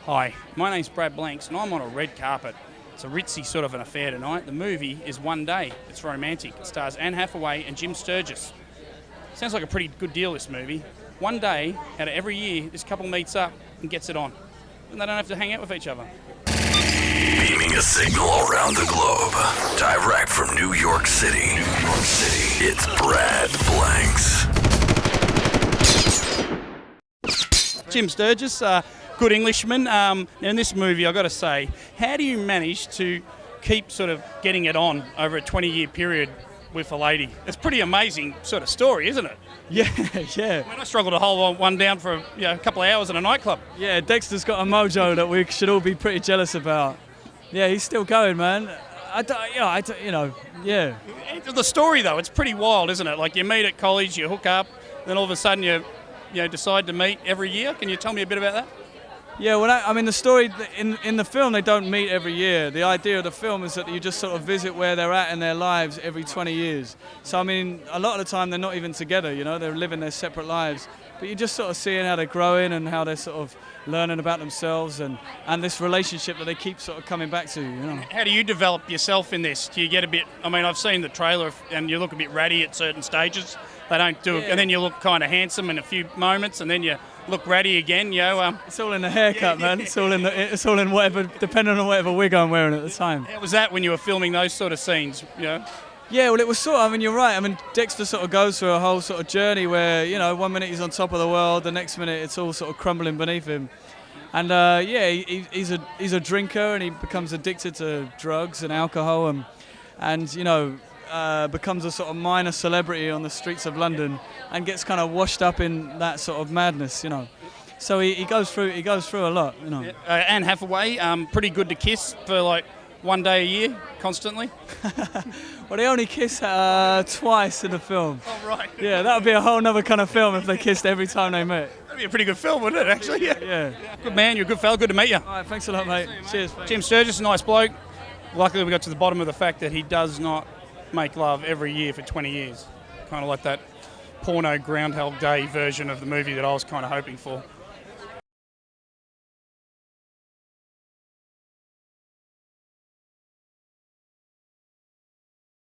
Hi, my name's Brad Blanks and I'm on a red carpet. It's a ritzy sort of an affair tonight. The movie is One Day. It's romantic. It stars Anne Hathaway and Jim Sturgess. Sounds like a pretty good deal, this movie. One day, out of every year, this couple meets up and gets it on. And they don't have to hang out with each other. Beaming a signal around the globe, direct from New York City. It's Brad Blanks. Jim Sturgess, good Englishman. In this movie, I've got to say, how do you manage to keep sort of getting it on over a 20-year period with a lady? It's a pretty amazing sort of story, isn't it? Yeah. I mean, I struggled to hold one down for a couple of hours in a nightclub. Yeah, Dexter's got a mojo that we should all be pretty jealous about. Yeah, he's still going, man. Yeah. The story, though, it's pretty wild, isn't it? Like, you meet at college, you hook up, then all of a sudden you decide to meet every year. Can you tell me a bit about that? Yeah, well, the story, in the film, they don't meet every year. The idea of the film is that you just sort of visit where they're at in their lives every 20 years. So, a lot of the time they're not even together, they're living their separate lives. But you're just sort of seeing how they're growing and how they're sort of learning about themselves and this relationship that they keep sort of coming back to, How do you develop yourself in this? Do you get a bit, I've seen the trailer and you look a bit ratty at certain stages. They don't do it, and then you look kind of handsome in a few moments and then you look ratty again, It's all in the haircut, man. It's all in whatever, depending on whatever wig I'm wearing at the time. How was that when you were filming those sort of scenes, Yeah, well, it was sort of, you're right. Dexter sort of goes through a whole sort of journey where, 1 minute he's on top of the world, the next minute it's all sort of crumbling beneath him. And, he's a drinker and he becomes addicted to drugs and alcohol and becomes a sort of minor celebrity on the streets of London and gets kind of washed up in that sort of madness, So he goes through a lot, Anne Hathaway, pretty good to kiss for like 1 day a year, constantly. Well, they only kiss twice in the film. Oh, right. Yeah, that would be a whole nother kind of film if they kissed every time they met. That'd be a pretty good film, wouldn't it, actually? Yeah. Good man, you're a good fella, good to meet you. All right, thanks a lot, mate. Cheers. Jim Sturgess, nice bloke. Luckily, we got to the bottom of the fact that he does not make love every year for 20 years. Kind of like that porno Groundhog Day version of the movie that I was kind of hoping for.